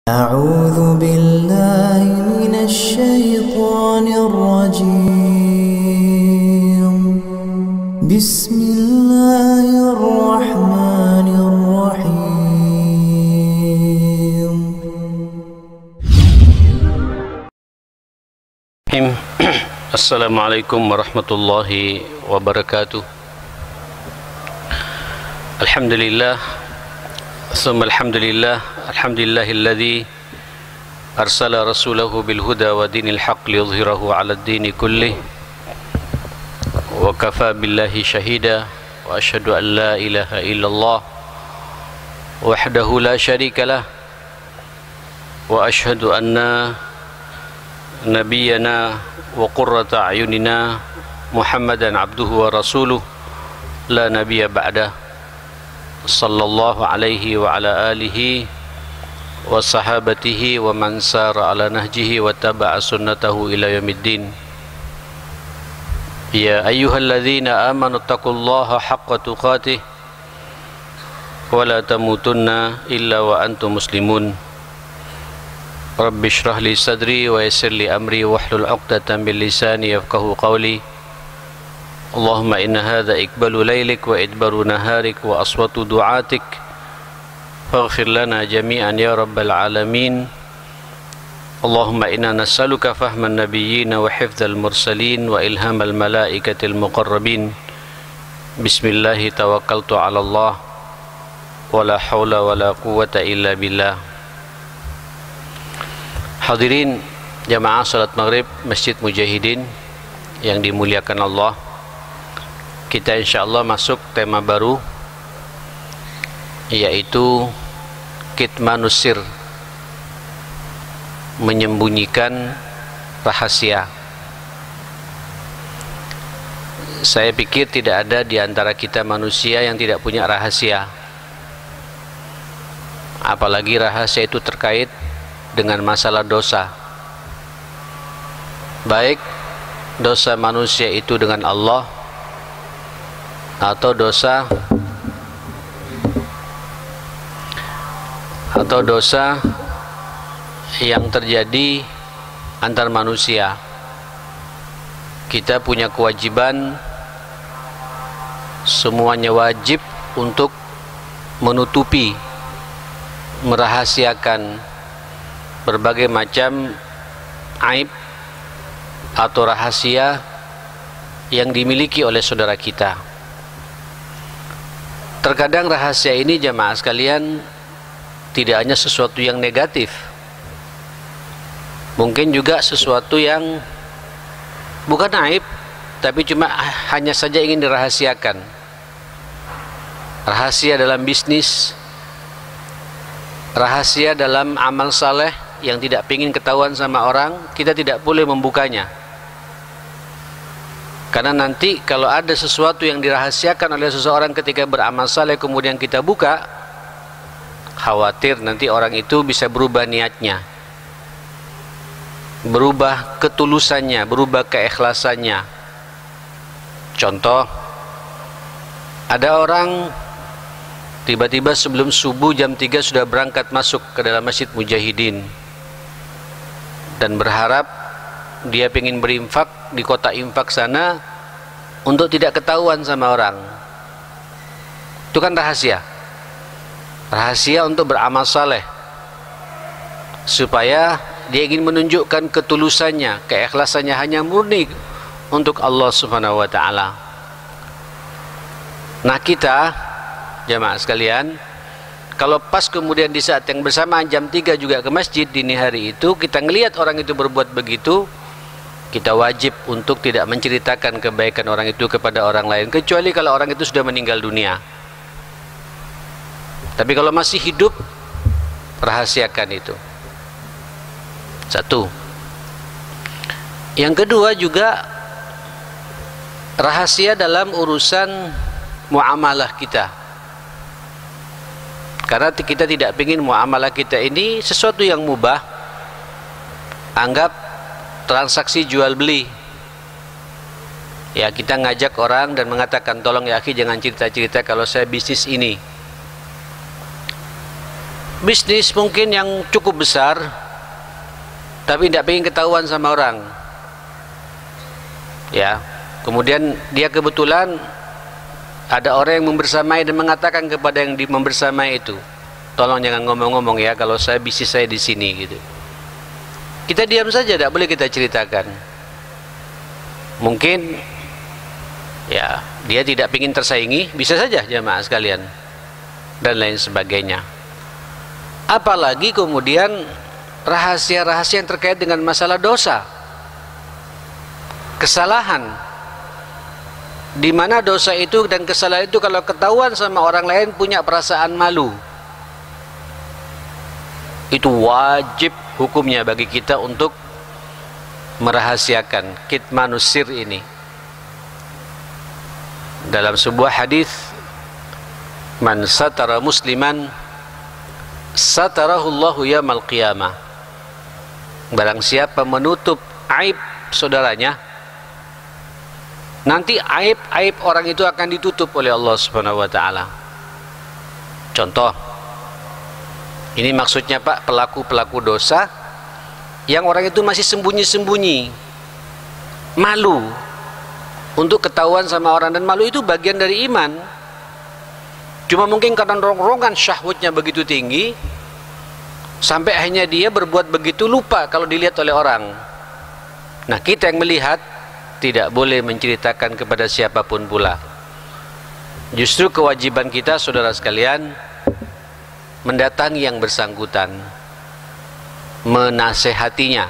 أعوذ بالله من الشيطان الرجيم بسم الله الرحمن الرحيم Assalamualaikum warahmatullahi wabarakatuh. Alhamdulillah Thumma alhamdulillah Alhamdulillahilladzi arsala rasulahu bilhuda wa dinil haq liyudhhirahu ala ad-dini kullih wa kafa billahi shahida wa ashhadu an la ilaha illallah wahdahu la syarika lah wa ashhadu anna nabiyyana wa qurrata a'yunina Muhammadan abduhu wa rasuluh la nabiyya ba'dah sallallahu alaihi wa ala alihi wa sahabatihi wa man sara ala nahjihi wa taba'a sunnatahu ila yaumiddin. Ya ayyuhalladzina amanu taqullaha haqqa tuqatih wa la tamutunna illa wa antum muslimun. Rabbi shrah li sadri wa yassir li amri wahlul 'uqdatam min lisani yafqahu qawli. Allahumma inna hadha iqbalu laylik wa idbaru naharik wa aswatu du'atik faghfir lana jami'an ya rabbal alamin. Allahumma inna nas'aluka fahman nabiyyin wa hifdzal mursalin wa ilhamal malaikatil muqarrabin. Bismillahi tawakkaltu 'ala Allah wa la haula wa la quwwata illa billah. Hadirin jamaah salat maghrib Masjid Mujahidin yang dimuliakan Allah, kita insyaallah masuk tema baru, yaitu kitmanus sir, menyembunyikan rahasia. Saya pikir tidak ada di antara kita manusia yang tidak punya rahasia, apalagi rahasia itu terkait dengan masalah dosa, baik dosa manusia itu dengan Allah atau dosa yang terjadi antar manusia. Kita punya kewajiban, semuanya wajib untuk menutupi, merahasiakan berbagai macam aib atau rahasia yang dimiliki oleh saudara kita. Terkadang rahasia ini jamaah sekalian tidak hanya sesuatu yang negatif, mungkin juga sesuatu yang bukan aib, tapi cuma hanya saja ingin dirahasiakan. Rahasia dalam bisnis, rahasia dalam amal saleh yang tidak ingin ketahuan sama orang, kita tidak boleh membukanya. Karena nanti kalau ada sesuatu yang dirahasiakan oleh seseorang ketika beramal saleh kemudian kita buka, khawatir nanti orang itu bisa berubah niatnya, berubah ketulusannya, berubah keikhlasannya. Contoh, ada orang tiba-tiba sebelum subuh jam 3 sudah berangkat masuk ke dalam Masjid Mujahidin dan berharap dia ingin berinfak di kota infak sana untuk tidak ketahuan sama orang. Itu kan rahasia, rahasia untuk beramal saleh, supaya dia ingin menunjukkan ketulusannya, keikhlasannya hanya murni untuk Allah Subhanahu wa ta'ala. Nah, kita jamaah sekalian, kalau pas kemudian di saat yang bersamaan jam 3 juga ke masjid dini hari itu, kita ngelihat orang itu berbuat begitu, kita wajib untuk tidak menceritakan kebaikan orang itu kepada orang lain, kecuali kalau orang itu sudah meninggal dunia. Tapi kalau masih hidup, rahasiakan itu. Satu. Yang kedua juga rahasia dalam urusan muamalah kita. Karena kita tidak ingin muamalah kita ini sesuatu yang mubah. Anggap transaksi jual beli. Ya, kita ngajak orang dan mengatakan, tolong ya akhi jangan cerita-cerita kalau saya bisnis ini. bisnis mungkin yang cukup besar, tapi tidak ingin ketahuan sama orang, ya. Kemudian dia kebetulan ada orang yang membersamai dan mengatakan kepada yang membersamai itu, tolong jangan ngomong-ngomong ya kalau bisnis saya di sini gitu. Kita diam saja, tidak boleh kita ceritakan. Mungkin ya dia tidak ingin tersaingi, bisa saja jamaah sekalian, dan lain sebagainya. Apalagi kemudian rahasia-rahasia yang terkait dengan masalah dosa, kesalahan, di mana dosa itu dan kesalahan itu kalau ketahuan sama orang lain punya perasaan malu, itu wajib hukumnya bagi kita untuk merahasiakan kitmanus sir ini. Dalam sebuah hadis, man satara musliman satarahullahu yaumil qiyamah. Barang siapa menutup aib saudaranya, nanti aib-aib orang itu akan ditutup oleh Allah Subhanahu wa taala. Contoh, ini maksudnya Pak, pelaku-pelaku dosa yang orang itu masih sembunyi-sembunyi, malu untuk ketahuan sama orang, dan malu itu bagian dari iman. Cuma mungkin karena rongrongan syahwatnya begitu tinggi sampai akhirnya dia berbuat begitu, lupa kalau dilihat oleh orang. Nah, kita yang melihat tidak boleh menceritakan kepada siapapun pula. Justru kewajiban kita saudara sekalian mendatangi yang bersangkutan, menasehatinya,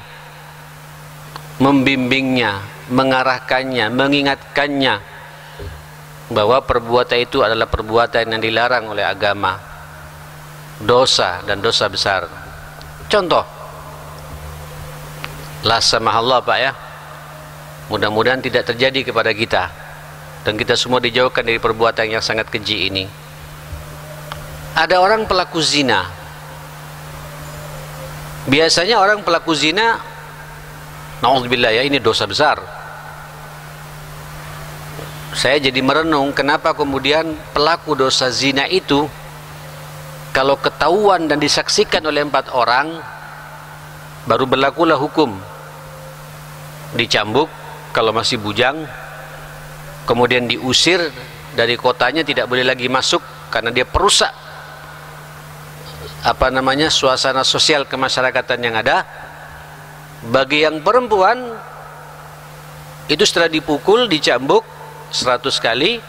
membimbingnya, mengarahkannya, mengingatkannya bahwa perbuatan itu adalah perbuatan yang dilarang oleh agama, dosa dan dosa besar. Contoh, la samahallah Pak ya, mudah-mudahan tidak terjadi kepada kita dan kita semua dijauhkan dari perbuatan yang sangat keji ini. Ada orang pelaku zina. Biasanya orang pelaku zina, naudzubillah ya, ini dosa besar. Saya jadi merenung kenapa kemudian pelaku dosa zina itu kalau ketahuan dan disaksikan oleh 4 orang baru berlakulah hukum dicambuk kalau masih bujang, kemudian diusir dari kotanya, tidak boleh lagi masuk karena dia perusak suasana sosial kemasyarakatan yang ada. Bagi yang perempuan itu setelah dipukul, dicambuk 100 kali,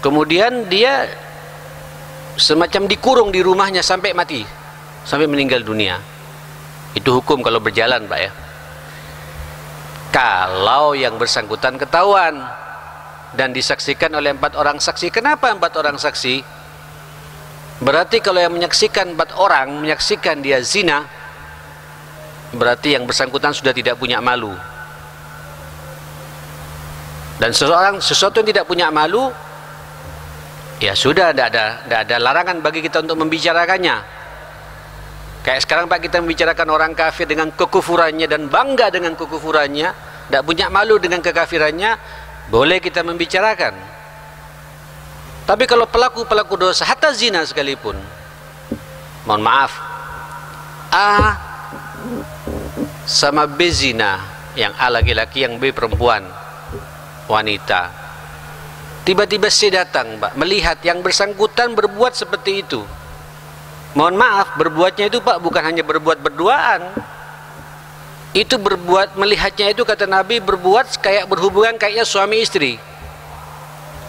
kemudian dia semacam dikurung di rumahnya sampai mati, sampai meninggal dunia. Itu hukum kalau berjalan Pak ya. Kalau yang bersangkutan ketahuan dan disaksikan oleh 4 orang saksi. Kenapa 4 orang saksi? Berarti kalau yang menyaksikan 4 orang menyaksikan dia zina, berarti yang bersangkutan sudah tidak punya malu. Dan sesuatu yang tidak punya malu, ya sudah, tidak ada larangan bagi kita untuk membicarakannya. Kayak sekarang Pak, kita membicarakan orang kafir dengan kekufurannya dan bangga dengan kekufurannya, tidak punya malu dengan kekafirannya, boleh kita membicarakan. Tapi kalau pelaku dosa, hatta zina sekalipun, mohon maaf, A sama B zina, yang A laki-laki, yang B perempuan, wanita. Tiba-tiba C datang Pak, melihat yang bersangkutan berbuat seperti itu. Mohon maaf, berbuatnya itu Pak bukan hanya berbuat berduaan. Itu berbuat, melihatnya itu kata Nabi berbuat kayak berhubungan kayaknya suami istri.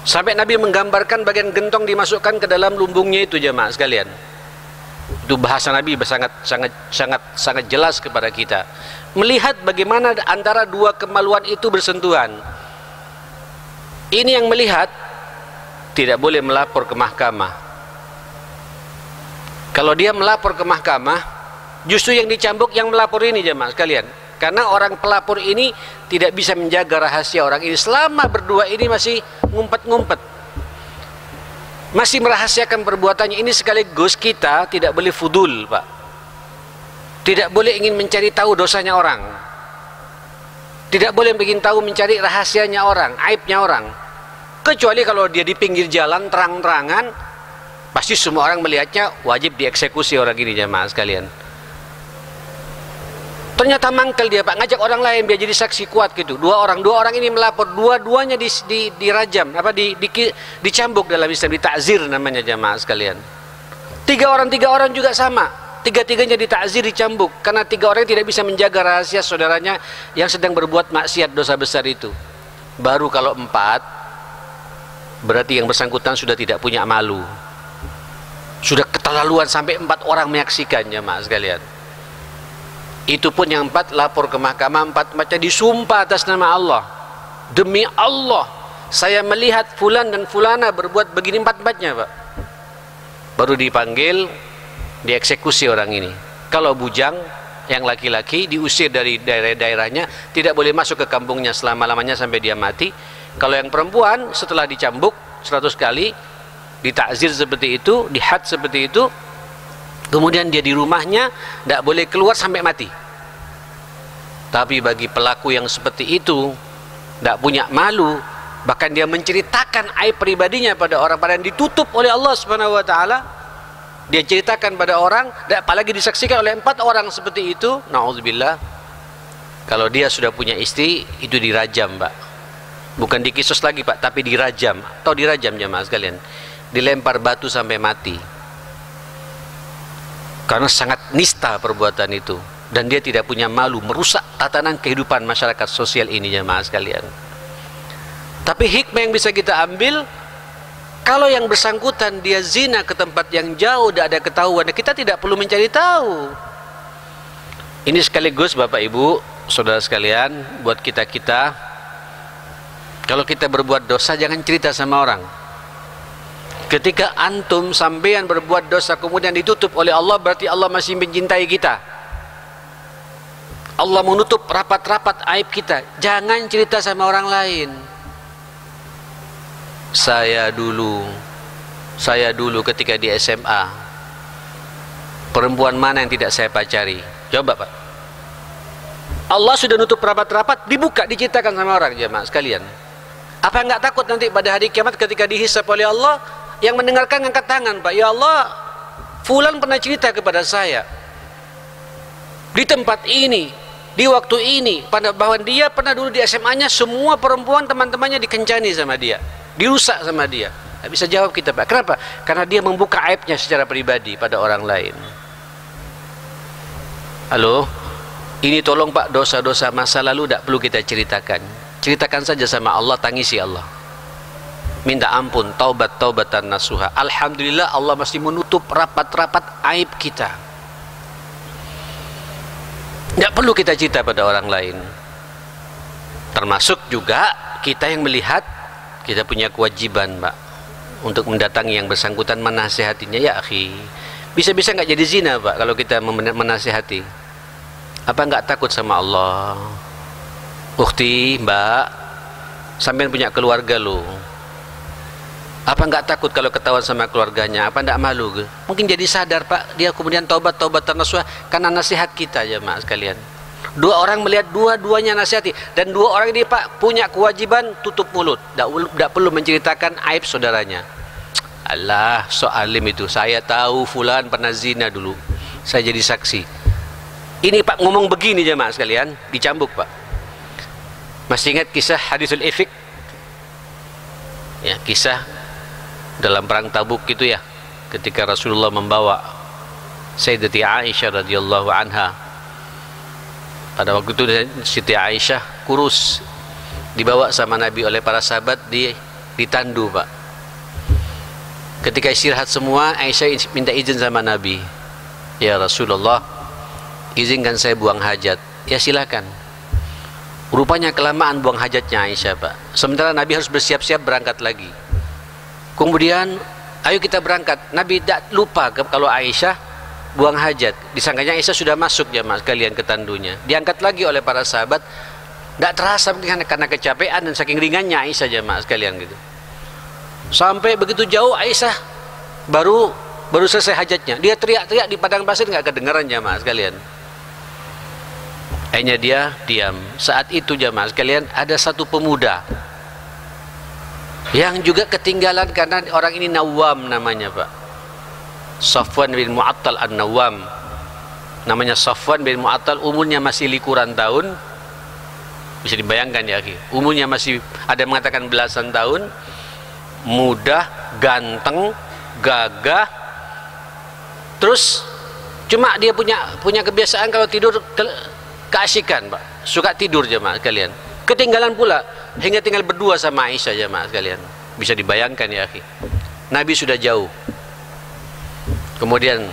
Sampai Nabi menggambarkan bagian gentong dimasukkan ke dalam lumbungnya itu jemaah sekalian. Itu bahasa Nabi sangat jelas kepada kita. Melihat bagaimana antara 2 kemaluan itu bersentuhan. Ini yang melihat tidak boleh melapor ke mahkamah. Kalau dia melapor ke mahkamah, justru yang dicambuk yang melapor ini jemaah sekalian. Karena orang pelapor ini tidak bisa menjaga rahasia orang ini. Selama berdua ini masih ngumpet-ngumpet, masih merahasiakan perbuatannya ini, sekaligus kita tidak boleh fudul Pak. Tidak boleh ingin mencari tahu dosanya orang. Tidak boleh ingin tahu mencari rahasianya orang, aibnya orang. Kecuali kalau dia di pinggir jalan terang-terangan, Pasti semua orang melihatnya, wajib dieksekusi orang ini jamaah sekalian. Ternyata mangkel dia Pak, ngajak orang lain biar jadi saksi kuat gitu. Dua orang ini melapor, dua-duanya dirajam, dicambuk dalam Islam, ditakzir namanya jamaah sekalian. Tiga orang juga sama, tiga-tiganya ditakzir, dicambuk, karena tiga orang tidak bisa menjaga rahasia saudaranya yang sedang berbuat maksiat dosa besar itu. Baru kalau empat, berarti yang bersangkutan sudah tidak punya malu, sudah keterlaluan sampai 4 orang menyaksikan jamaah sekalian. Itu pun yang 4 lapor ke mahkamah, 4-4-nya disumpah atas nama Allah. Demi Allah, saya melihat fulan dan fulana berbuat begini 4-4-nya Pak. Baru dipanggil, dieksekusi orang ini. Kalau bujang, yang laki-laki diusir dari daerah-daerahnya, tidak boleh masuk ke kampungnya selama-lamanya sampai dia mati. Kalau yang perempuan, setelah dicambuk 100 kali, ditakzir seperti itu, dihad seperti itu, kemudian dia di rumahnya tidak boleh keluar sampai mati. Tapi bagi pelaku yang seperti itu, tidak punya malu, bahkan dia menceritakan aib pribadinya pada orang, pada yang ditutup oleh Allah Subhanahu Wa Taala, dia ceritakan pada orang, apalagi disaksikan oleh 4 orang seperti itu, naudzubillah. Kalau dia sudah punya istri, itu dirajam Pak. Bukan dikisos lagi Pak, tapi dirajam. Atau dirajam jamaah sekalian, dilempar batu sampai mati. Karena sangat nista perbuatan itu, dan dia tidak punya malu, merusak tatanan kehidupan masyarakat sosial ini jamaah sekalian. Tapi hikmah yang bisa kita ambil, kalau yang bersangkutan dia zina ke tempat yang jauh, tidak ada ketahuan, kita tidak perlu mencari tahu. Ini sekaligus Bapak Ibu saudara sekalian, buat kita kalau kita berbuat dosa jangan cerita sama orang. Ketika antum sampean berbuat dosa kemudian ditutup oleh Allah, berarti Allah masih mencintai kita. Allah menutup rapat-rapat aib kita. Jangan cerita sama orang lain. Saya dulu ketika di SMA, perempuan mana yang tidak saya pacari? Coba Pak. Allah sudah nutup rapat-rapat, dibuka, diceritakan sama orang jemaah sekalian. Apa enggak takut nanti pada hari kiamat ketika dihisab oleh Allah, yang mendengarkan angkat tangan, Pak, ya Allah, fulan pernah cerita kepada saya di tempat ini, di waktu ini, bahwa dia pernah dulu di SMA-nya semua perempuan teman-temannya dikencani sama dia, dirusak sama dia. Tidak bisa jawab kita Pak. Kenapa? Karena dia membuka aibnya secara pribadi pada orang lain. Halo, ini tolong Pak, dosa-dosa masa lalu tidak perlu kita ceritakan. Ceritakan saja sama Allah, tangisi Allah, minta ampun, taubatan nasuha. Alhamdulillah Allah masih menutup rapat-rapat aib kita. Tidak perlu kita cerita pada orang lain. Termasuk juga kita yang melihat, kita punya kewajiban Pak untuk mendatangi yang bersangkutan, menasihatinya. Ya akhi, bisa-bisa nggak jadi zina Pak kalau kita menasihati. Apa nggak takut sama Allah? Ukhti, Mbak, sampean punya keluarga loh. Apa nggak takut kalau ketahuan sama keluarganya? Apa nggak malu? Mungkin jadi sadar Pak, dia kemudian taubatan nasuha karena nasihat kita jemaah sekalian. 2 orang melihat, dua-duanya nasihati, dan 2 orang ini Pak punya kewajiban tutup mulut, tidak perlu menceritakan aib saudaranya. Allah, so alim itu, saya tahu fulan pernah zina dulu, saya jadi saksi. Ini Pak ngomong begini jemaah sekalian, dicambuk Pak. Masih ingat kisah hadisul ifk? Ya, kisah dalam perang Tabuk itu ya, ketika Rasulullah membawa Sayyidati Aisyah radhiyallahu anha. Pada waktu itu Siti Aisyah kurus, dibawa sama Nabi oleh para sahabat, ditandu Pak. Ketika istirahat semua, Aisyah minta izin sama Nabi, ya Rasulullah, izinkan saya buang hajat. Ya silakan. Rupanya kelamaan buang hajatnya Aisyah Pak. Sementara Nabi harus bersiap-siap berangkat lagi. Kemudian ayo kita berangkat. Nabi tidak lupa kalau Aisyah buang hajat. Disangkanya Aisyah sudah masuk jemaah sekalian ke tandunya. Diangkat lagi oleh para sahabat. Tidak terasa karena kecapean dan saking ringannya Aisyah jemaah sekalian gitu. Sampai begitu jauh Aisyah baru selesai hajatnya. Dia teriak-teriak di padang pasir, nggak kedengaran jemaah sekalian. Akhirnya dia diam. Saat itu jemaah sekalian ada satu pemuda yang juga ketinggalan karena orang ini nawam namanya Pak. Safwan bin Mu'attal An-Nawwam. Namanya Safwan bin Mu'attal, umurnya masih likuran tahun. Bisa dibayangkan ya, umurnya masih, ada mengatakan belasan tahun, mudah, ganteng, gagah. Terus cuma dia punya kebiasaan kalau tidur keasikan, Pak. Suka tidur jemaah sekalian. Ketinggalan pula hingga tinggal berdua sama Aisyah jemaah sekalian. Bisa dibayangkan ya, Nabi sudah jauh. Kemudian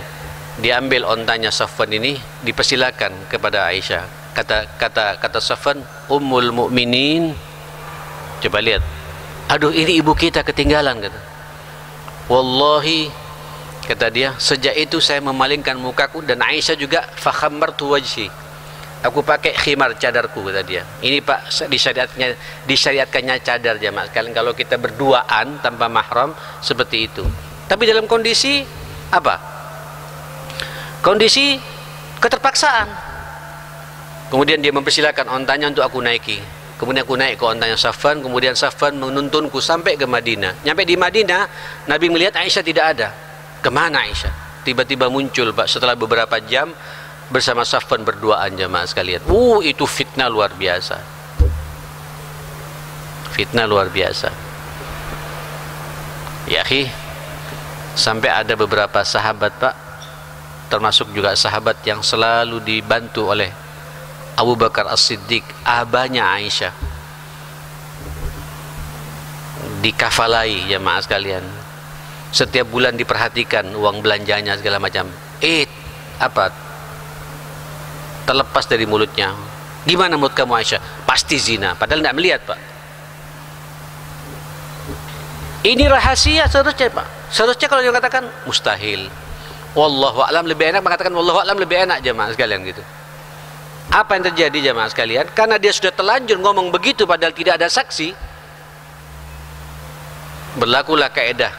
diambil ontanya Safwan ini, dipersilakan kepada Aisyah. Kata Safwan, Ummul Mukminin, coba lihat, aduh ini ibu kita ketinggalan, kata. Wallahi, kata dia, sejak itu saya memalingkan mukaku, dan Aisyah juga, fakhammartu wajhi, aku pakai khimar, cadarku, kata dia. Ini Pak, disyariatkannya cadar jemaah sekalian kalau kita berduaan tanpa mahram seperti itu. Tapi dalam kondisi apa? Kondisi keterpaksaan. Kemudian dia mempersilakan ontanya untuk aku naiki. Kemudian aku naik ke ontanya Safwan. Kemudian Safwan menuntunku sampai ke Madinah. Nyampe di Madinah, Nabi melihat Aisyah tidak ada. Kemana Aisyah? Tiba-tiba muncul, Pak, setelah beberapa jam bersama Safwan berduaan jemaah sekalian. Itu fitnah luar biasa. Fitnah luar biasa. Ya, sampai ada beberapa sahabat, Pak, termasuk juga sahabat yang selalu dibantu oleh Abu Bakar As-Siddiq, abahnya Aisyah, dikafalai jemaah sekalian. Setiap bulan diperhatikan uang belanjanya segala macam. Terlepas dari mulutnya. Gimana menurut kamu Aisyah? Pasti zina. Padahal tidak melihat, Pak. Ini rahasia seharusnya, Pak. Seharusnya kalau dia katakan mustahil. Wallahu a'lam lebih enak mengatakan wallahu a'lam lebih enak jemaah sekalian gitu. Apa yang terjadi jemaah sekalian? Karena dia sudah terlanjur ngomong begitu padahal tidak ada saksi. Berlakulah kaidah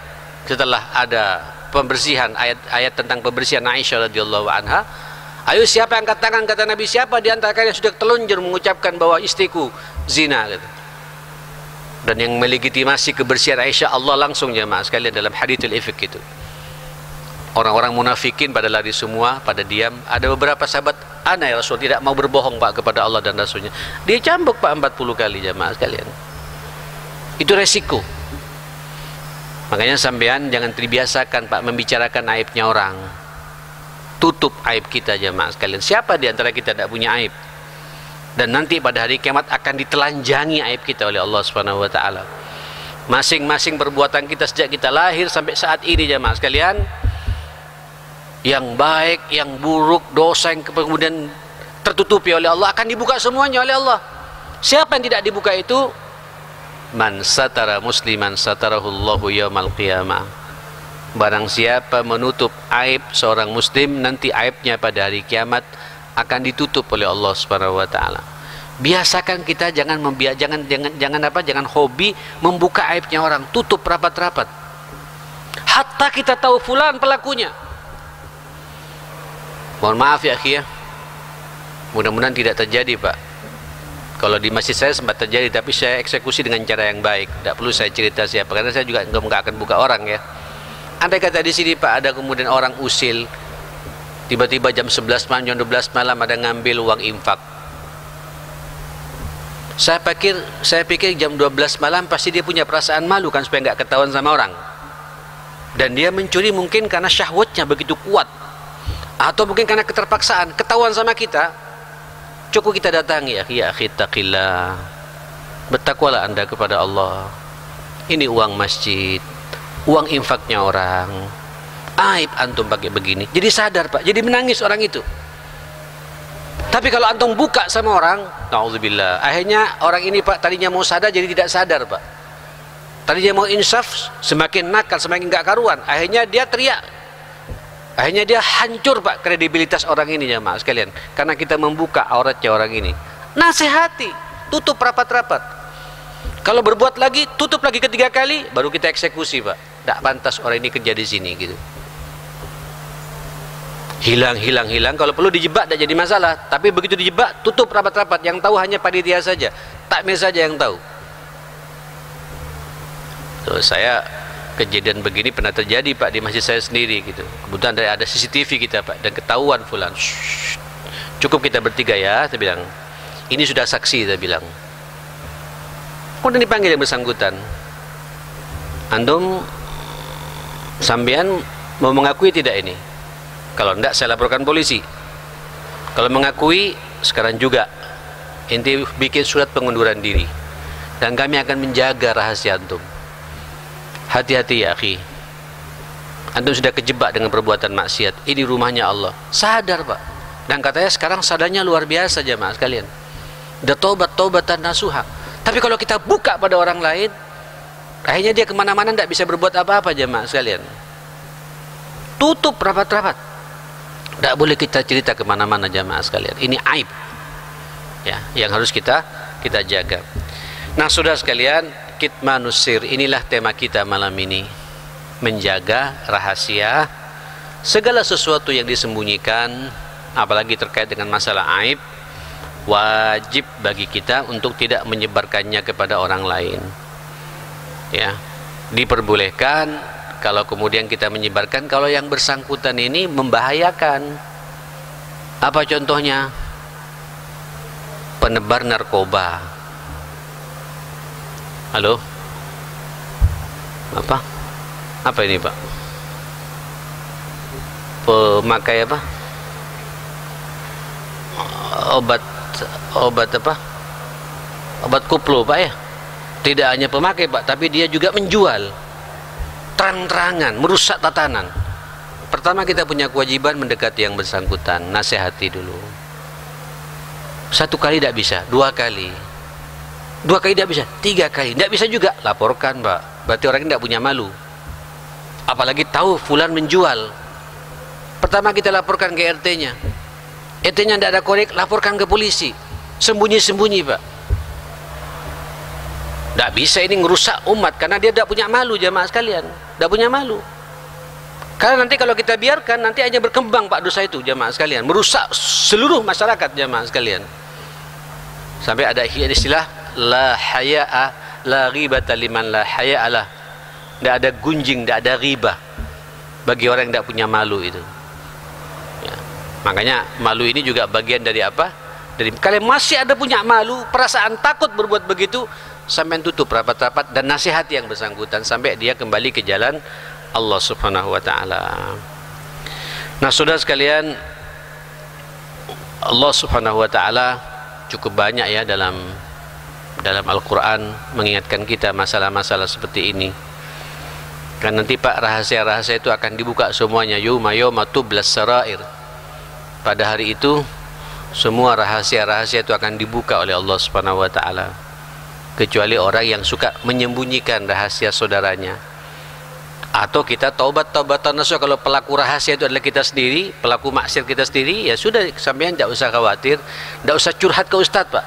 setelah ada pembersihan, ayat tentang pembersihan Aisyah radhiyallahu anha. Ayo siapa yang katakan, kata Nabi, siapa di antara kalian yang sudah terlanjur mengucapkan bahwa istriku zina, gitu. Dan yang melegitimasi kebersihan Aisyah Allah langsung jemaah sekalian dalam hadithul ifk itu. Orang-orang munafikin pada lari semua, pada diam. Ada beberapa sahabat, ana ya Rasul, tidak mau berbohong, Pak, kepada Allah dan Rasulnya. Dia cambuk, Pak, 40 kali jemaah sekalian. Itu resiko. Makanya sampean jangan terbiasakan, Pak, membicarakan aibnya orang. Tutup aib kita jemaah sekalian. Siapa di antara kita tidak punya aib? Dan nanti pada hari kiamat akan ditelanjangi aib kita oleh Allah Subhanahu wa taala. Masing-masing perbuatan kita sejak kita lahir sampai saat ini jemaah sekalian, yang baik, yang buruk, dosa yang kemudian tertutupi oleh Allah akan dibuka semuanya oleh Allah. Siapa yang tidak dibuka itu? Man satara musliman satarahullahu yaumal qiyamah. Barang siapa menutup aib seorang muslim, nanti aibnya pada hari kiamat akan ditutup oleh Allah Subhanahu wa taala. Biasakan kita jangan hobi membuka aibnya orang, tutup rapat-rapat. Hatta kita tahu fulan pelakunya. Mohon maaf ya, ya. Mudah-mudahan tidak terjadi, Pak. Kalau di masjid saya sempat terjadi, tapi saya eksekusi dengan cara yang baik. Tidak perlu saya cerita siapa, karena saya juga nggak akan buka orang ya. Andai kata di sini, Pak, ada kemudian orang usil, tiba-tiba jam 11 malam, jam 12 malam ada ngambil uang infak. Saya pikir jam 12 malam pasti dia punya perasaan malu kan, supaya nggak ketahuan sama orang. Dan dia mencuri mungkin karena syahwatnya begitu kuat, atau mungkin karena keterpaksaan, ketahuan sama kita. Cukup kita datangi, ya akhi taqillah, bertakwalah anda kepada Allah. Ini uang masjid, uang infaknya orang, aib antum pakai begini. Jadi sadar, Pak, jadi menangis orang itu. Tapi kalau antum buka sama orang, na'udzubillah, akhirnya orang ini, Pak, tadinya mau sadar jadi tidak sadar, Pak. Tadinya mau insaf, semakin nakal, semakin gak karuan, akhirnya dia teriak. Akhirnya dia hancur, Pak, kredibilitas orang ini jemaah sekalian, karena kita membuka auratnya orang ini. Nasihati, tutup rapat-rapat. Kalau berbuat lagi, tutup lagi ketiga kali, baru kita eksekusi, Pak. Tidak pantas orang ini kerja di sini gitu. Hilang. Kalau perlu dijebak tidak jadi masalah, tapi begitu dijebak, tutup rapat-rapat. Yang tahu hanya panitia saja, takmir saja yang tahu. Tuh, saya kejadian begini pernah terjadi Pak di masjid saya sendiri gitu. Kebetulan ada CCTV kita Pak, dan ketahuan fulan. Shh, cukup kita bertiga ya, saya bilang. Ini sudah saksi, saya bilang. Kemudian dipanggil yang bersangkutan. Antum sampean mau mengakui tidak ini? Kalau tidak saya laporkan polisi. Kalau mengakui sekarang juga inti bikin surat pengunduran diri, dan kami akan menjaga rahasia antum. Hati-hati ya akhi, antum sudah kejebak dengan perbuatan maksiat. Ini rumahnya Allah. Sadar Pak. Dan katanya sekarang sadarnya luar biasa jamaah sekalian. Udah tobat-tobatan nasuha. Tapi kalau kita buka pada orang lain, akhirnya dia kemana-mana tidak bisa berbuat apa-apa jamaah sekalian. Tutup rapat-rapat. Tidak boleh kita cerita kemana-mana jamaah sekalian. Ini aib ya, yang harus kita jaga. Nah saudara sekalian, kitmanus sir, inilah tema kita malam ini. Menjaga rahasia, segala sesuatu yang disembunyikan, apalagi terkait dengan masalah aib, wajib bagi kita untuk tidak menyebarkannya kepada orang lain ya. Diperbolehkan kalau kemudian kita menyebarkan kalau yang bersangkutan ini membahayakan. Apa contohnya? Penebar narkoba. Halo? Apa ini Pak? Pemakai apa? Obat apa? Obat koplo Pak ya? Tidak hanya pemakai Pak, tapi dia juga menjual terang-terangan, merusak tatanan. Pertama kita punya kewajiban mendekati yang bersangkutan, nasihati dulu. 1 kali tidak bisa, 2 kali. 2 kali tidak bisa, 3 kali. Tidak bisa juga, laporkan Pak. Berarti orang ini tidak punya malu. Apalagi tahu fulan menjual. Pertama kita laporkan ke RT-nya. RT-nya tidak ada korek, laporkan ke polisi. Sembunyi-sembunyi Pak. Tidak bisa ini ngerusak umat, karena dia tidak punya malu jamaah sekalian. Tidak punya malu. Karena nanti kalau kita biarkan, nanti hanya berkembang Pak dosa itu jamaah sekalian. Merusak seluruh masyarakat jamaah sekalian. Sampai ada istilah la haya'a la ghibata liman la haya'alah. Tidak ada gunjing, tidak ada riba bagi orang yang tidak punya malu itu ya. Makanya malu ini juga bagian dari apa? Dari kalian masih ada punya malu, perasaan takut berbuat begitu, sampai tutup rapat-rapat dan nasihati yang bersangkutan sampai dia kembali ke jalan Allah Subhanahu wa taala. Nah, saudara sekalian, Allah Subhanahu wa taala cukup banyak ya dalam Al-Qur'an mengingatkan kita masalah-masalah seperti ini. Kan nanti Pak, rahasia-rahasia itu akan dibuka semuanya. Yauma tublas sarair. Pada hari itu semua rahasia-rahasia itu akan dibuka oleh Allah Subhanahu wa taala. Kecuali orang yang suka menyembunyikan rahasia saudaranya. Atau kita taubat-taubatan nasuha. Kalau pelaku rahasia itu adalah kita sendiri, pelaku maksiat kita sendiri, ya sudah, sampean tidak usah khawatir, tidak usah curhat ke ustadz Pak.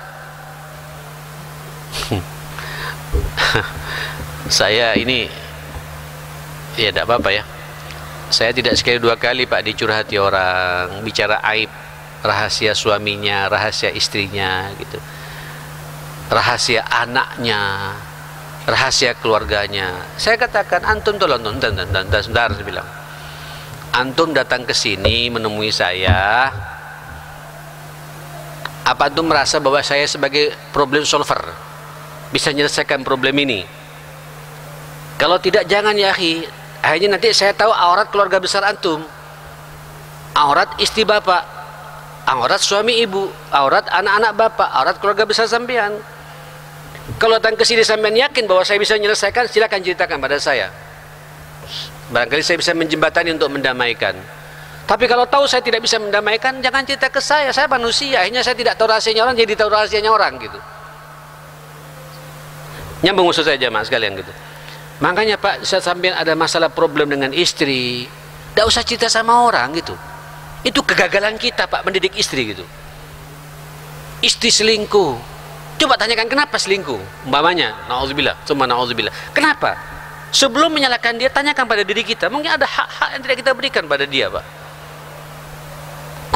Saya ini ya tidak apa-apa ya, saya tidak sekali 2 kali Pak dicurhati orang, bicara aib, rahasia suaminya, rahasia istrinya gitu, rahasia anaknya, rahasia keluarganya. Saya katakan, antum tolong sebentar, saya bilang, antum datang ke sini menemui saya, apa antum merasa bahwa saya sebagai problem solver bisa menyelesaikan problem ini? Kalau tidak, jangan ya akhi. Akhirnya nanti saya tahu aurat keluarga besar antum, aurat istri bapak, aurat suami ibu, aurat anak-anak bapak, aurat keluarga besar sampean. Kalau datang ke sini sampean yakin bahwa saya bisa menyelesaikan, silakan ceritakan pada saya. Barangkali saya bisa menjembatani untuk mendamaikan. Tapi kalau tahu saya tidak bisa mendamaikan, jangan cerita ke saya. Saya manusia, akhirnya saya tidak tahu rahasianya orang, jadi tahu rahasianya orang gitu. Nyambung maksud saya jamaah sekalian gitu. Makanya Pak, saat sampean ada masalah problem dengan istri, tidak usah cerita sama orang gitu. Itu kegagalan kita Pak, mendidik istri gitu. Istri selingkuh, coba tanyakan kenapa selingkuh. Umpamanya, na'udzubillah, cuma na'udzubillah. Kenapa? Sebelum menyalahkan dia, tanyakan pada diri kita. Mungkin ada hak-hak yang tidak kita berikan pada dia Pak.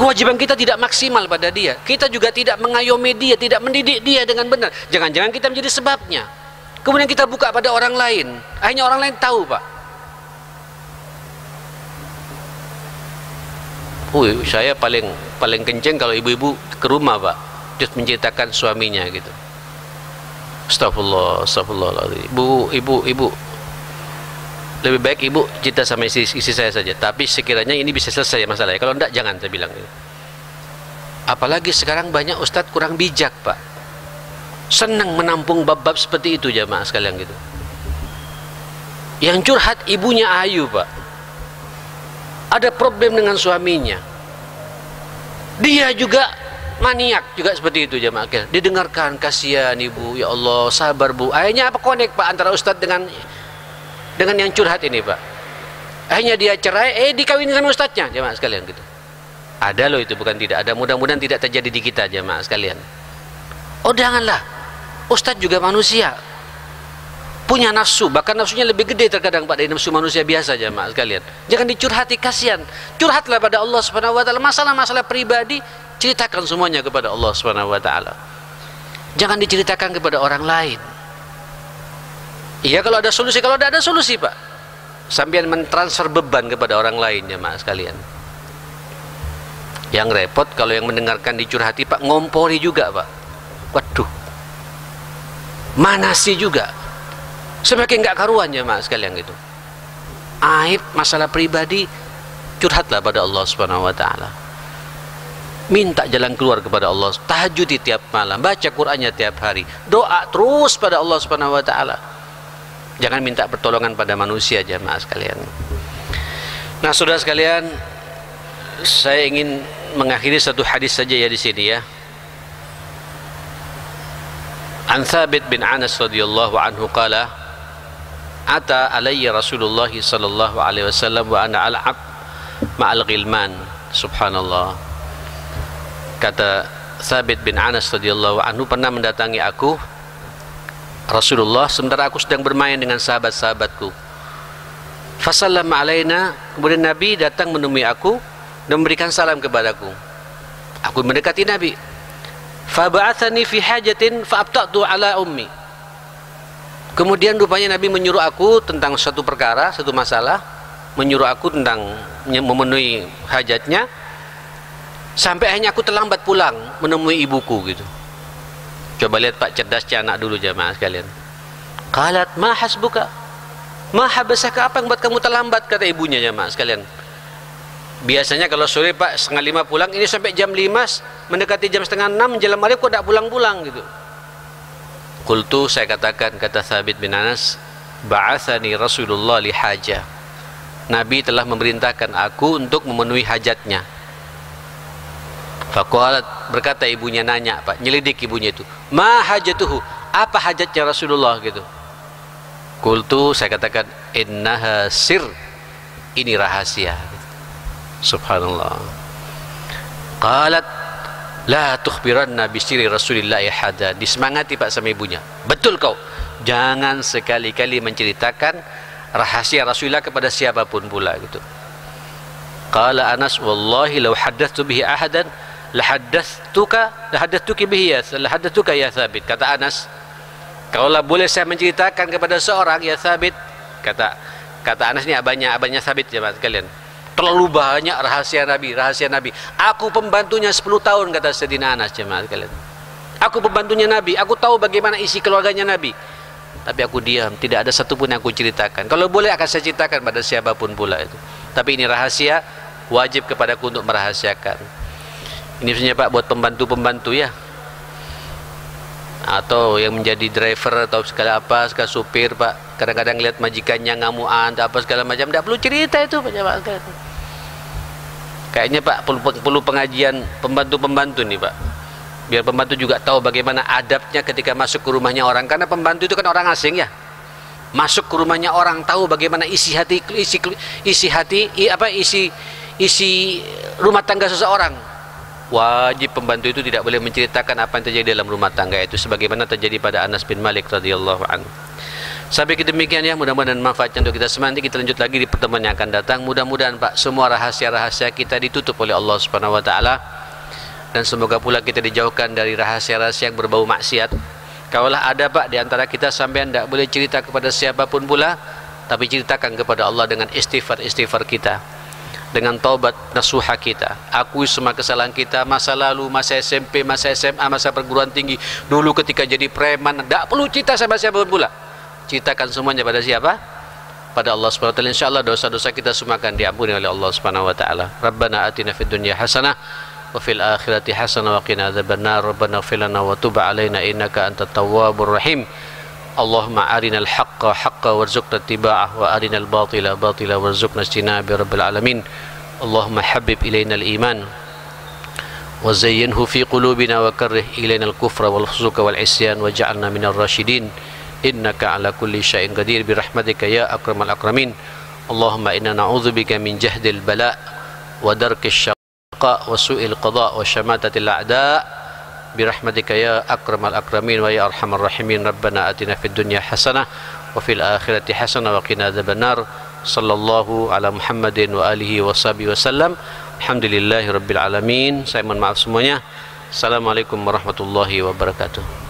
Kewajiban kita tidak maksimal pada dia. Kita juga tidak mengayomi dia, tidak mendidik dia dengan benar. Jangan-jangan kita menjadi sebabnya. Kemudian kita buka pada orang lain, akhirnya orang lain tahu Pak. Saya paling kenceng kalau ibu-ibu ke rumah Pak, terus menceritakan suaminya gitu. Astagfirullahaladzim. Ibu, lebih baik ibu cerita sama istri saya saja. Tapi sekiranya ini bisa selesai masalahnya. Kalau enggak, jangan, saya bilang. Apalagi sekarang banyak ustadz kurang bijak Pak, senang menampung bab-bab seperti itu jamaah sekalian gitu. Yang curhat ibunya ayu Pak, ada problem dengan suaminya, dia juga maniak juga seperti itu jamaah. Didengarkan, kasihan ibu, ya Allah, sabar bu. Akhirnya apa connect Pak antara ustadz dengan yang curhat ini Pak? Akhirnya dia cerai, dikawin sama ustadznya jamaah sekalian gitu. Ada loh itu, bukan tidak ada. Mudah-mudahan tidak terjadi di kita jamaah sekalian. Oh janganlah, ustadz juga manusia, punya nafsu, bahkan nafsunya lebih gede terkadang Pak dari nafsu manusia biasa jamaah sekalian. Jangan dicurhati, kasihan. Curhatlah pada Allah Subhanahu wa taala. Masalah-masalah pribadi ceritakan semuanya kepada Allah Subhanahu wa taala. Jangan diceritakan kepada orang lain. Iya kalau ada solusi, kalau tidak ada solusi Pak, sampean mentransfer beban kepada orang lain jamaah sekalian. Yang repot kalau yang mendengarkan dicurhati Pak, ngompori juga Pak. Waduh, manasi juga, semakin nggak karuan jamaah sekalian gitu. Aib masalah pribadi, curhatlah pada Allah Subhanahu wa taala. Minta jalan keluar kepada Allah, tahajud di tiap malam, baca Qur'annya tiap hari, doa terus pada Allah Subhanahu wa taala. Jangan minta pertolongan pada manusia jamaah sekalian. Nah, saudara sekalian, saya ingin mengakhiri satu hadis saja ya di sini ya. An Thabit bin Anas radhiyallahu anhu qala ata alayya Rasulullah sallallahu alaihi wasallam wa ana al'ab ma'al ghilman. Subhanallah. Kata Thabit bin Anas radhiyallahu anhu, pernah mendatangi aku Rasulullah sementara aku sedang bermain dengan sahabat-sahabatku. Fasallama alaina, kemudian Nabi datang menemui aku dan memberikan salam kepadaku. Aku mendekati Nabi. Faba'athani fi hajatin fa'abta'tu ala ummi. Kemudian rupanya Nabi menyuruh aku tentang satu perkara, satu masalah, menyuruh aku tentang memenuhi hajatnya, sampai akhirnya aku terlambat pulang menemui ibuku gitu. Coba lihat Pak, cerdasnya anak dulu jamaah sekalian. Qalat ma hasbuka, ma habasaka, apa yang buat kamu terlambat, kata ibunya jamaah sekalian. Biasanya kalau sore Pak 4:30 pulang, ini sampai jam 5, mendekati jam 5:30 menjelang maghrib kok tidak pulang-pulang gitu. Qultu, saya katakan, kata Thabit bin Anas, ba'athani Rasulullah li hajah. Nabi telah memerintahkan aku untuk memenuhi hajatnya. Faqalat, berkata ibunya, nanya Pak, nyelidik ibunya itu, ma hajatuhu, apa hajatnya Rasulullah gitu. Qultu, saya katakan, innaha sir, ini rahasia. Subhanallah. Qalat la tukhbiranna bisiri Rasulillah hada. Disemangati Pak sama ibunya, betul kau, jangan sekali-kali menceritakan rahasia Rasulullah kepada siapapun pula gitu. Qala Anas, wallahi law haddathtu bihi ahadan lahaddatsuki bihi ya Thabit. Kata Anas, kalaulah boleh saya menceritakan kepada seorang ya Thabit, kata Anas ini abahnya Thabit jemaah sekalian, terlalu banyak rahasia Nabi. Aku pembantunya 10 tahun, kata Sayyidina Anas jemaah sekalian. Aku pembantunya Nabi, aku tahu bagaimana isi keluarganya Nabi, tapi aku diam, tidak ada satupun yang aku ceritakan. Kalau boleh akan saya ceritakan pada siapapun pula itu, tapi ini rahasia, wajib kepadaku untuk merahasiakan. Ini sebenarnya Pak buat pembantu-pembantu ya, atau yang menjadi driver atau segala supir Pak, kadang-kadang lihat majikannya ngamuan atau apa segala macam, tidak perlu cerita itu Pak. Kayaknya Pak perlu pengajian pembantu-pembantu nih Pak, biar pembantu juga tahu bagaimana adabnya ketika masuk ke rumahnya orang, karena pembantu itu kan orang asing ya. Masuk ke rumahnya orang, tahu bagaimana isi rumah tangga seseorang. Wajib pembantu itu tidak boleh menceritakan apa yang terjadi dalam rumah tangga itu, sebagaimana terjadi pada Anas bin Malik radhiyallahu anhu. Sampai demikian ya, mudah-mudahan manfaatnya untuk kita semua. Nanti kita lanjut lagi di pertemuan yang akan datang. Mudah-mudahan Pak semua rahasia-rahasia kita ditutup oleh Allah Subhanahu wa taala, dan semoga pula kita dijauhkan dari rahasia-rahasia yang berbau maksiat. Kalaulah ada Pak di antara kita sampean tidak boleh cerita kepada siapapun pula, tapi ceritakan kepada Allah dengan istighfar kita. dengan taubat nasuha kita, akui semua kesalahan kita, masa lalu, masa SMP, masa SMA, masa perguruan tinggi, dulu ketika jadi preman. Tak perlu cerita sama siapa pula, ceritakan semuanya pada siapa? Pada Allah Subhanahu wa taala. Insyaallah dosa-dosa kita semua akan diampuni oleh Allah Subhanahu wa taala. Rabbana atina fid dunya hasanah wa fil akhirati hasanah wa qina adzabannar. Rabbana ighfir lana wa tub 'alaina innaka antat tawwabur rahim. Allahumma arinal haqqa haqqa warzuqna ittiba'ah wa arinal batila batila warzuqna ijtinaba rabbil alamin. Allahumma habib ilaina al-iman wa zayyinhu fi qulubina wa karrih ilaina al-kufra wal fusuqa wal isyan waj'alna minar rasyidin. Innaka ala kulli syai'in qadir bi rahmatika ya akramal akramin. Allahumma inna na'udzubika min jahdil bala wa darkish syaqa wa su'il qada wa syamatatil a'da. برحمتك يا أكرم الأكرمين ويا أرحم الراحمين. ربنا آتنا في الدنيا حسنة وفي الآخرة حسنة وقنا عذاب النار. صلى الله على محمد وآله وصحبه وسلم. الحمد لله رب العالمين. Saya mohon maaf semuanya. Assalamualaikum warahmatullahi wabarakatuh.